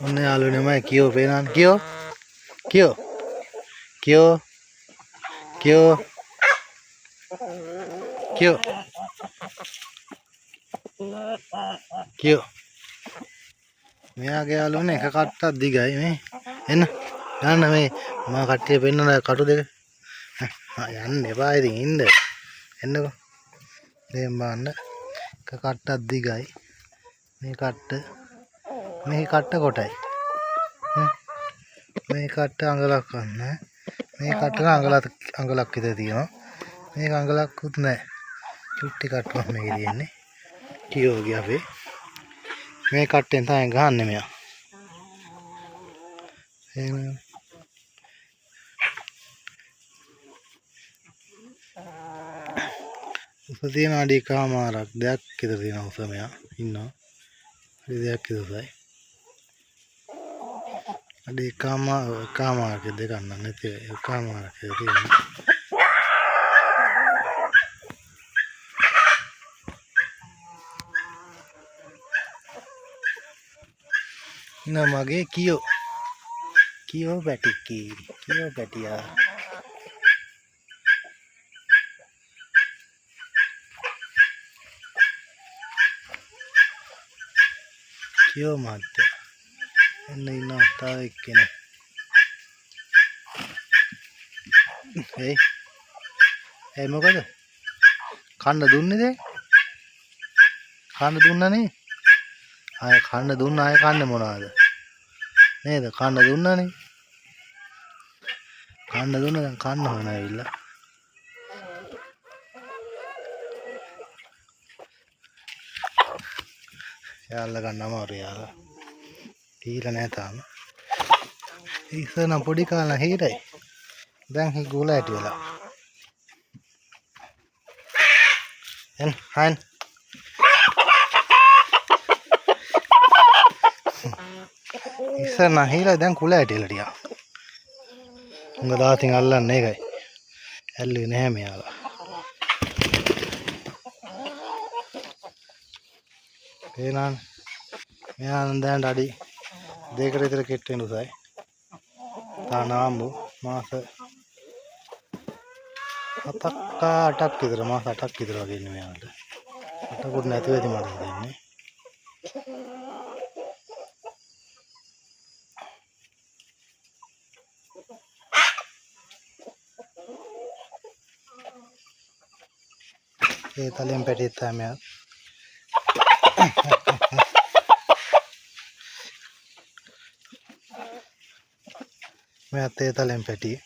ඔන්න යාළුවනේ මම කියෝ පේනවනේ කියෝ කියෝ කියෝ කියෝ කියෝ කියෝ මෙයාගේ යාළුවනේ එක කට්ටක් දිගයි මේ එන්න යන්න මේ මම කට්ටිය පෙන්නන කටු දෙක යන්න එපා ඉතින් ඉන්න එන්නකෝ දැන් බලන්න එක කට්ටක් දිගයි මේ කට්ට කොටයි මේ කට්ට අඟලක් ගන්න මේ කට්ට අඟලක් විතර තියෙනවා මේක අඟලක්කුත් නැහැ චුට්ටි කට්ටුවක් මේකේ තියෙන්නේ කියෝගේ අපේ මේ කට්ටෙන් තමයි ගහන්නේ මෙයා එහෙම උස තියෙන අඩි කමාරක් දෙයක් විතර තියෙනවා උස මෙයා ඉන්නවා අඩි දෙයක් විතරයි අඩි කමාරක දෙකක් නැති කමාරක තියෙනවා නමගේ කියෝ පැටියා කියෝ මහත්තයා එන්න ඉන්නවා තව එක්කෙනෙක් ඒ මොකද කන්න දුන්නේ දැන් කන්න දුන්නනේ ආය කන්න දුන්න ආය කන්නේ මොනවද නේද කන්න දුන්නනේ කන්න දුන්න දැන් කන්න හොන ඇවිල්ලා යාල්ල ගන්න අමාරු යාලා හීලා නැහැ තාම ඉස්සර පොඩි කාලේ හීරයි දැන් හි ගුල ඇටි වෙලා එන් හයින් ඉස්සර නම් හීලා දැන් කුල ඇටිලා ටිකක් උංග දාතින් අල්ලන්නේ ඒකයි ඇල්ලුවේ නැහැ මෙයාලා පේනාන මෙයා දැන් අඩි දෙකකට විතර කෙට් වෙන උසයි තානාම්බු මාස 7ක් විතර මාස 8ක් විතර වගේ ඉන්නේ මෙයාට 8කුත් නැතුව ඇති මට දෙන්නේ ඒ තලෙන් පැටියෙක් තමයි මෙයා මෙයාත් ඒ තලෙන් පැටියෙ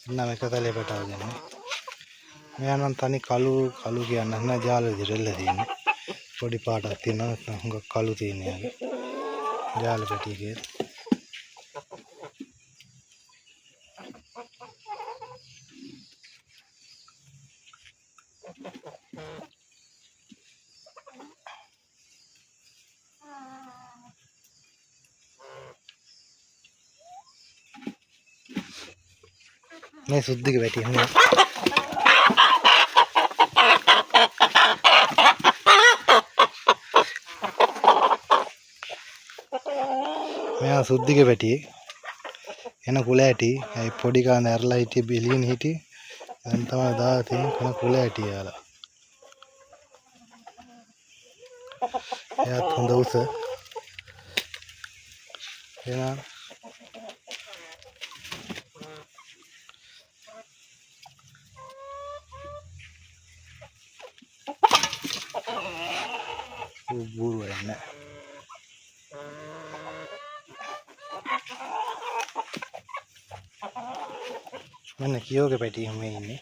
නම් එක තලේ පැටවගෙන මෙයා නම් තනි කළු කියන්න නෑ ජාල විදිහට එල්ල තියෙන්නේ පොඩි පාටක් තියෙනවා හුඟක් කළු තියෙන යාගේ ජාල පැටිය කියලා මේ සුද්දිගේ පැටිය නේ මෙයා සුද්දිගේ පැටියෙක් එන කුල ඇටි ඒ පොඩි කාන ඇරලා හිටිය බිලියන් හිටිය දැන් තමයි දාලා තියෙන කන කුල ඇටි යාලා එයාත් හොඳ උස එනා බූරු වෙන්නේ මම කියෝගේ පැටිය මේ ඉන්නේ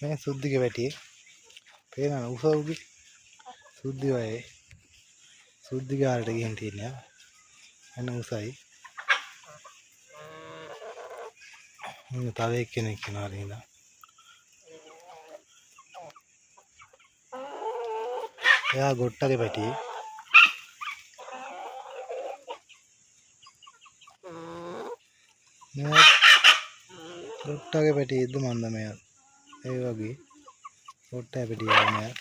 මේ සුද්දිගේ වැටියේ පේනවද උසවුගේ සුද්ධි වයේ සුද්ධි ගාලට ගිහින් තියෙනවා. එන්න උසයි. තව එක්කෙනෙක් කෙනා ඉඳලා. එයා ගොට්ටගේ පැටියේ. මෙයා ගොට්ටගේ පැටියේද මන්ද මෙයා. ඒ වගේ ගොට්ටගේ පැටියේ මෙයා.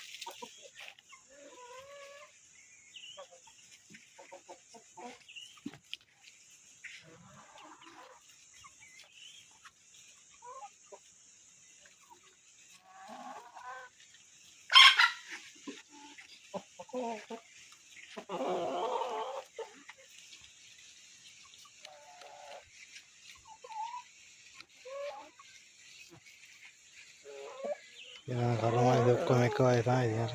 Ya, kalau mau itu komik kau itu aja.